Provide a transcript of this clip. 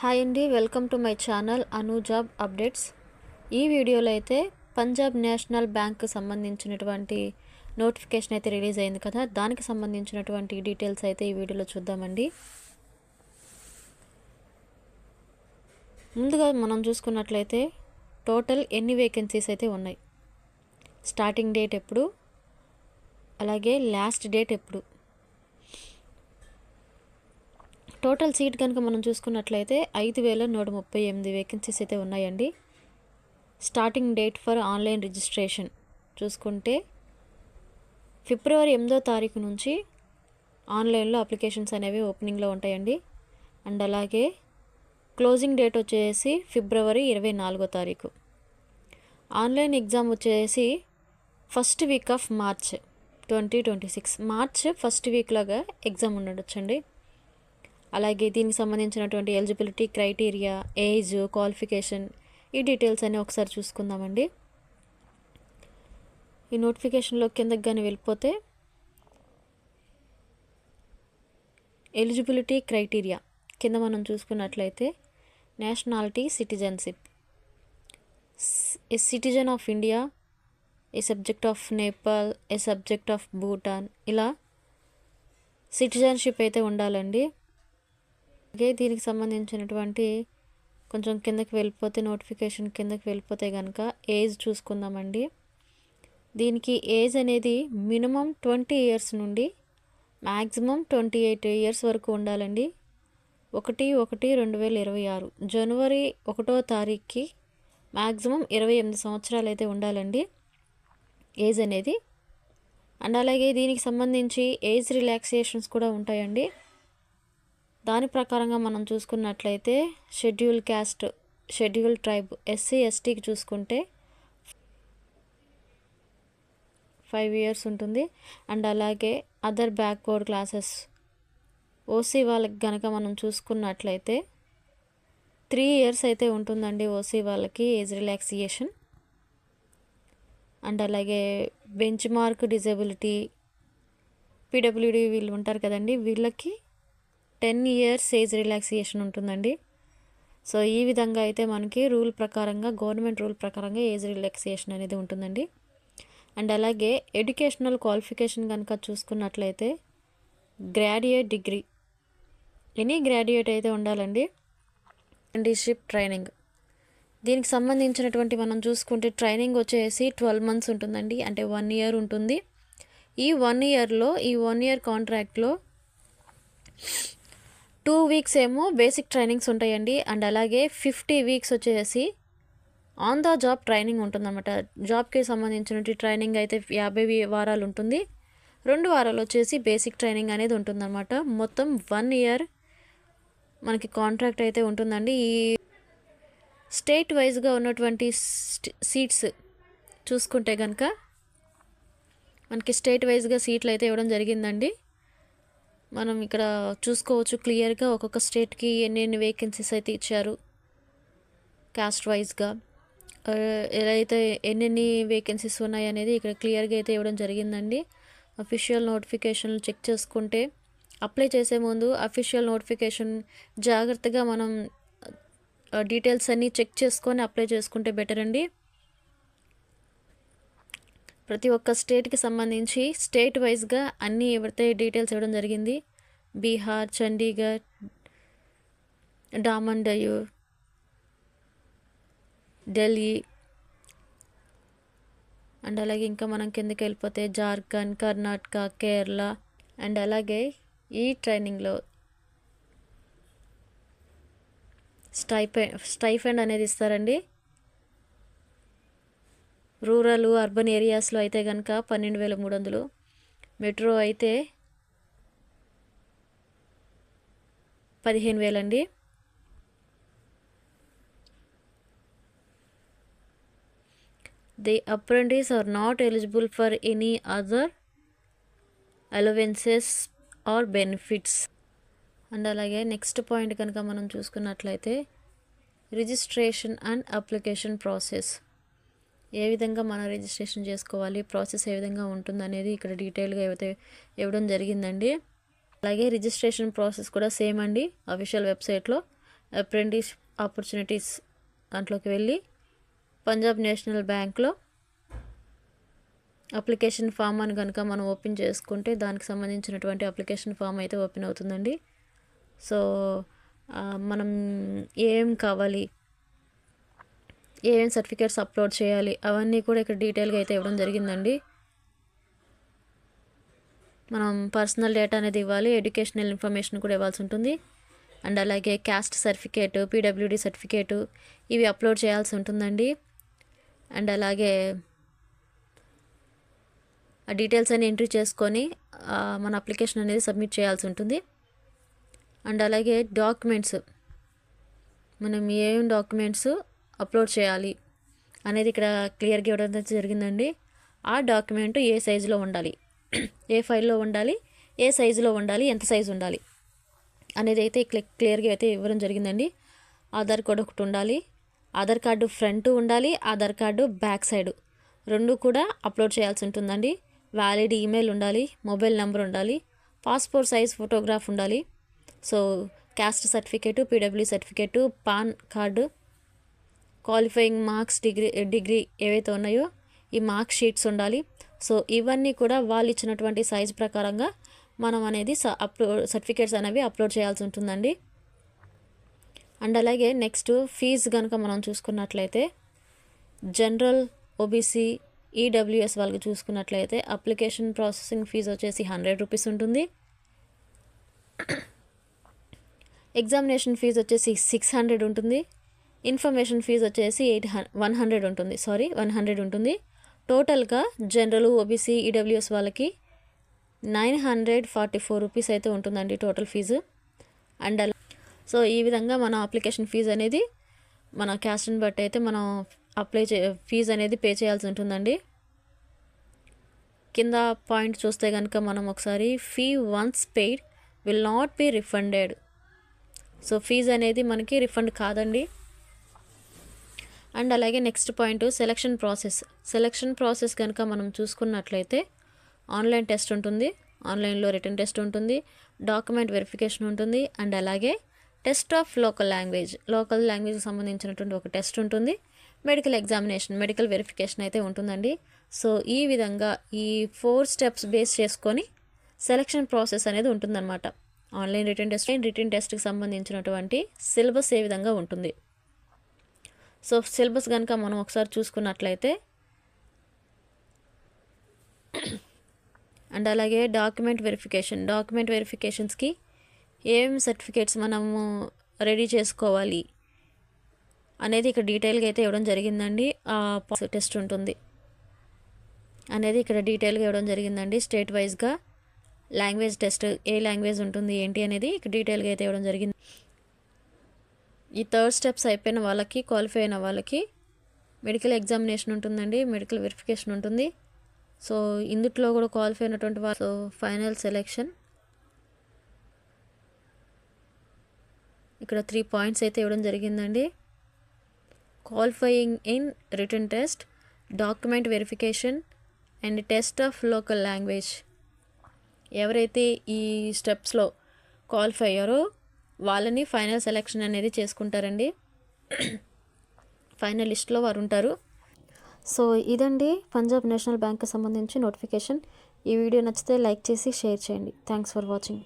Hi అండి, welcome to my channel Anu job updates. ఈ వీడియోలో అయితే పంజాబ్ నేషనల్ బ్యాంక్కి సంబంధించినటువంటి నోటిఫికేషన్ అయితే రిలీజ్ అయింది కదా, దానికి సంబంధించినటువంటి డీటెయిల్స్ అయితే ఈ వీడియోలో చూద్దామండి. ముందుగా మనం చూసుకున్నట్లయితే టోటల్ ఎన్ని వేకెన్సీస్ అయితే ఉన్నాయి, స్టార్టింగ్ డేట్ ఎప్పుడు, అలాగే లాస్ట్ డేట్ ఎప్పుడు, టోటల్ సీట్ కనుక మనం చూసుకున్నట్లయితే 5138 వేకెన్సీస్ అయితే ఉన్నాయండి. Starting date for online registration చూసుకుంటే ఫిబ్రవరి 8వ తారీఖు నుంచి ఆన్లైన్లో అప్లికేషన్స్ అనేవి ఓపెనింగ్లో ఉంటాయండి. అండ్ అలాగే క్లోజింగ్ డేట్ వచ్చేసి ఫిబ్రవరి 24వ తారీఖు. ఆన్లైన్ ఎగ్జామ్ వచ్చేసి first week of March 2026, March first వీక్లాగా ఎగ్జామ్ ఉండొచ్చండి. అలాగే దీనికి సంబంధించినటువంటి ఎలిజిబిలిటీ క్రైటీరియా, ఏజ్, క్వాలిఫికేషన్, ఈ డీటెయిల్స్ అన్నీ ఒకసారి చూసుకుందామండి. ఈ నోటిఫికేషన్లో కిందకి కానీ వెళ్ళిపోతే ఎలిజిబిలిటీ క్రైటీరియా కింద మనం చూసుకున్నట్లయితే nationality, citizenship, A citizen of India, A subject of Nepal, A subject of Bhutan, ఇలా సిటిజన్షిప్ అయితే ఉండాలండి. అలాగే దీనికి సంబంధించినటువంటి కొంచెం కిందకి వెళ్ళిపోతే నోటిఫికేషన్ కిందకి వెళ్ళిపోతే కనుక ఏజ్ చూసుకుందామండి. దీనికి ఏజ్ అనేది మినిమం 20 ఇయర్స్ నుండి మ్యాక్సిమం 28 ఇయర్స్ వరకు ఉండాలండి. 1/1/2026 జనవరి 1వ తారీఖుకి మ్యాక్సిమం 28 సంవత్సరాలు అయితే ఉండాలండి ఏజ్ అనేది. అండ్ అలాగే దీనికి సంబంధించి ఏజ్ రిలాక్సేషన్స్ కూడా ఉంటాయండి. దాని ప్రకారంగా మనం చూసుకున్నట్లయితే schedule caste, schedule tribe, SC ఎస్టీకి చూసుకుంటే 5 ఇయర్స్ ఉంటుంది. అండ్ అలాగే అదర్ బ్యాక్వర్డ్ క్లాసెస్ ఓసీ వాళ్ళకి కనుక మనం చూసుకున్నట్లయితే 3 ఇయర్స్ అయితే ఉంటుందండి ఓసీ వాళ్ళకి ఏజ్ రిలాక్సేషన్. అండ్ అలాగే బెంచ్ మార్క్ డిజబిలిటీ, పీడబ్ల్యూడి వీళ్ళు ఉంటారు కదండి, వీళ్ళకి 10 ఇయర్స్ ఏజ్ రిలాక్సేషన్ ఉంటుందండి. సో ఈ విధంగా అయితే మనకి రూల్ ప్రకారంగా, గవర్నమెంట్ రూల్ ప్రకారంగా ఏజ్ రిలాక్సేషన్ అనేది ఉంటుందండి. అండ్ అలాగే ఎడ్యుకేషనల్ క్వాలిఫికేషన్ కనుక చూసుకున్నట్లయితే గ్రాడ్యుయేట్ డిగ్రీ, ఎనీ గ్రాడ్యుయేట్ అయితే ఉండాలండి. అప్రెంటిస్షిప్ ట్రైనింగ్, దీనికి సంబంధించినటువంటి మనం చూసుకుంటే ట్రైనింగ్ వచ్చేసి 12 మంత్స్ ఉంటుందండి, అంటే 1 ఇయర్ ఉంటుంది. ఈ 1 ఇయర్లో, ఈ 1 ఇయర్ కాంట్రాక్ట్లో 2 వీక్స్ ఏమో బేసిక్ ట్రైనింగ్స్ ఉంటాయండి. అండ్ అలాగే 50 వీక్స్ వచ్చేసి ఆన్ ద జాబ్ ట్రైనింగ్ ఉంటుందన్నమాట. జాబ్కి సంబంధించిన ట్రైనింగ్ అయితే 50 వారాలు ఉంటుంది. 2 వారాలు వచ్చేసి బేసిక్ ట్రైనింగ్ అనేది ఉంటుందన్నమాట. మొత్తం 1 ఇయర్ మనకి కాంట్రాక్ట్ అయితే ఉంటుందండి. ఈ స్టేట్ వైజ్గా ఉన్నటువంటి సీట్స్ చూసుకుంటే కనుక మనకి స్టేట్ వైజ్గా సీట్లు అయితే ఇవ్వడం జరిగిందండి. మనం ఇక్కడ చూసుకోవచ్చు క్లియర్గా ఒక్కొక్క స్టేట్కి ఎన్ని వేకెన్సీస్ అయితే ఇచ్చారు, కాస్ట్ వైజ్గా ఎలా అయితే ఎన్ని వేకెన్సీస్ ఉన్నాయి అనేది ఇక్కడ క్లియర్గా అయితే ఇవ్వడం జరిగిందండి. అఫీషియల్ నోటిఫికేషన్లు చెక్ చేసుకుంటే అప్లై చేసే ముందు అఫీషియల్ నోటిఫికేషన్ జాగ్రత్తగా మనం డీటెయిల్స్ అన్నీ చెక్ చేసుకొని అప్లై చేసుకుంటే బెటర్ అండి. ప్రతి ఒక్క స్టేట్కి సంబంధించి స్టేట్ వైజ్గా అన్నీ ఎవరితే డీటెయిల్స్ ఇవ్వడం జరిగింది. బీహార్, చండీగఢ్, డామన్ డయ్యూ, ఢిల్లీ, అండ్ అలాగే ఇంకా మనం కిందకి వెళ్ళిపోతే జార్ఖండ్, కర్ణాటక, కేరళ. అండ్ అలాగే ఈ ట్రైనింగ్లో స్టైఫండ్ అనేది ఇస్తారండి. రూరల్, అర్బన్ ఏరియాస్లో అయితే కనుక 12,300, మెట్రో అయితే 15,000 అండి. The apprentice are not eligible for any other allowances or benefits. And అలాగే నెక్స్ట్ పాయింట్ కనుక మనం చూసుకున్నట్లయితే రిజిస్ట్రేషన్ అండ్ అప్లికేషన్ ప్రాసెస్, ఏ విధంగా మనం రిజిస్ట్రేషన్ చేసుకోవాలి, ప్రాసెస్ ఏ విధంగా ఉంటుందనేది ఇక్కడ డీటెయిల్గా ఇవ్వడం జరిగిందండి. అలాగే రిజిస్ట్రేషన్ ప్రాసెస్ కూడా సేమ్ అండి, అఫీషియల్ వెబ్సైట్లో అప్రెంటిస్ ఆపర్చునిటీస్ దాంట్లోకి వెళ్ళి పంజాబ్ నేషనల్ బ్యాంక్లో అప్లికేషన్ ఫామ్ అని కనుక మనం ఓపెన్ చేసుకుంటే దానికి సంబంధించినటువంటి అప్లికేషన్ ఫామ్ అయితే ఓపెన్ అవుతుందండి. సో మనం ఏం కావాలి, ఏం సర్టిఫికేట్స్ అప్లోడ్ చేయాలి అవన్నీ కూడా ఇక్కడ డీటెయిల్గా అయితే ఇవ్వడం జరిగిందండి. మనం పర్సనల్ డేటా అనేది ఇవ్వాలి, ఎడ్యుకేషనల్ ఇన్ఫర్మేషన్ కూడా ఇవ్వాల్సి ఉంటుంది. అండ్ అలాగే క్యాస్ట్ సర్టిఫికేటు, పీడబ్ల్యూడీ సర్టిఫికేటు ఇవి అప్లోడ్ చేయాల్సి ఉంటుందండి. అండ్ అలాగే ఆ డీటెయిల్స్ అన్ని ఎంట్రీ చేసుకొని మన అప్లికేషన్ అనేది సబ్మిట్ చేయాల్సి ఉంటుంది. అండ్ అలాగే డాక్యుమెంట్స్, మనం ఏం డాక్యుమెంట్స్ అప్లోడ్ చేయాలి అనేది ఇక్కడ క్లియర్గా ఇవ్వడం జరిగిందండి. ఆ డాక్యుమెంట్ ఏ సైజులో ఉండాలి, ఏ ఫైల్లో ఉండాలి, ఏ సైజులో ఉండాలి, ఎంత సైజు ఉండాలి అనేది అయితే క్లియర్గా అయితే ఇవ్వడం జరిగిందండి. ఆధార్ కార్డు ఒకటి ఉండాలి, ఆధార్ కార్డు ఫ్రంట్ ఉండాలి, ఆధార్ కార్డు బ్యాక్ సైడ్ రెండు కూడా అప్లోడ్ చేయాల్సి ఉంటుందండి. వ్యాలిడ్ ఈమెయిల్ ఉండాలి, మొబైల్ నెంబర్ ఉండాలి, పాస్పోర్ట్ సైజ్ ఫోటోగ్రాఫ్ ఉండాలి. So caste certificate, PW certificate, pan card, qualifying marks, degree ఏవైతే ఉన్నాయో ఈ మార్క్ షీట్స్ ఉండాలి. సో ఇవన్నీ కూడా వాళ్ళు ఇచ్చినటువంటి సైజ్ ప్రకారంగా మనం అనేది సర్టిఫికేట్స్ అనేవి అప్లోడ్ చేయాల్సి ఉంటుందండి. అండ్ అలాగే నెక్స్ట్ ఫీజు కనుక మనం చూసుకున్నట్లయితే జనరల్, ఓబీసీ, ఈడబ్ల్యూఎస్ వాళ్ళకి చూసుకున్నట్లయితే అప్లికేషన్ ప్రాసెసింగ్ ఫీజు వచ్చేసి 100 రూపీస్ ఉంటుంది. ఎగ్జామినేషన్ ఫీజు వచ్చేసి 600 ఉంటుంది. ఇన్ఫర్మేషన్ ఫీజు వచ్చేసి 100 ఉంటుంది. టోటల్గా జనరల్, ఓబీసీ, ఈడబ్ల్యూఎస్ వాళ్ళకి 944 రూపీస్ అయితే ఉంటుందండి టోటల్ ఫీజు. అండ్ సో ఈ విధంగా మన అప్లికేషన్ ఫీజు అనేది మన క్యాస్ట్ని బట్టి అయితే మనం ఫీజు అనేది పే చేయాల్సి ఉంటుందండి. కింద పాయింట్ చూస్తే కనుక మనం ఒకసారి fee once paid will not be refunded. So fees అనేది మనకి రిఫండ్ కాదండి. అండ్ అలాగే నెక్స్ట్ పాయింట్ సెలక్షన్ ప్రాసెస్ కనుక మనం చూసుకున్నట్లయితే ఆన్లైన్ టెస్ట్ ఉంటుంది, ఆన్లైన్లో రిటర్న్ టెస్ట్ ఉంటుంది, డాక్యుమెంట్ వెరిఫికేషన్ ఉంటుంది. అండ్ అలాగే టెస్ట్ ఆఫ్ లోకల్ లాంగ్వేజ్కి సంబంధించినటువంటి ఒక టెస్ట్ ఉంటుంది. మెడికల్ ఎగ్జామినేషన్, మెడికల్ వెరిఫికేషన్ అయితే ఉంటుందండి. సో ఈ విధంగా ఈ 4 స్టెప్స్ బేస్ చేసుకొని సెలక్షన్ ప్రాసెస్ అనేది ఉంటుందన్నమాట. ఆన్లైన్ రిటర్న్ టెస్ట్కి సంబంధించినటువంటి సిలబస్ ఏ విధంగా ఉంటుంది. సో సిలబస్ కనుక మనం ఒకసారి చూసుకున్నట్లయితే అండ్ అలాగే డాక్యుమెంట్ వెరిఫికేషన్స్కి ఏం సర్టిఫికేట్స్ మనము రెడీ చేసుకోవాలి అనేది ఇక్కడ డీటెయిల్గా అయితే ఇవ్వడం జరిగిందండి. టెస్ట్ ఉంటుంది అనేది ఇక్కడ డీటెయిల్గా ఇవ్వడం జరిగిందండి. స్టేట్ వైజ్గా లాంగ్వేజ్ టెస్ట్, ఏ లాంగ్వేజ్ ఉంటుంది ఏంటి అనేది ఇక్కడ డీటెయిల్గా అయితే ఇవ్వడం జరిగింది. ఈ 3 స్టెప్స్ అయిపోయిన వాళ్ళకి, క్వాలిఫై అయిన వాళ్ళకి మెడికల్ ఎగ్జామినేషన్ ఉంటుందండి, మెడికల్ వెరిఫికేషన్ ఉంటుంది. సో ఇందుట్లో కూడా క్వాలిఫై అయినటువంటి వాళ్ళు ఫైనల్ సెలెక్షన్. ఇక్కడ 3 పాయింట్స్ అయితే ఇవ్వడం జరిగిందండి. Qualifying in return test, document verification and test of local language. ఎవరైతే ఈ స్టెప్స్లో క్వాలిఫై అయ్యారో వాళ్ళని ఫైనల్ సెలెక్షన్ అనేది చేసుకుంటారండి. ఫైనల్ లిస్ట్లో వారు ఉంటారు. సో ఇదండి పంజాబ్ నేషనల్ బ్యాంక్కి సంబంధించి నోటిఫికేషన్. ఈ వీడియో నచ్చితే లైక్ చేసి షేర్ చేయండి. Thanks for watching.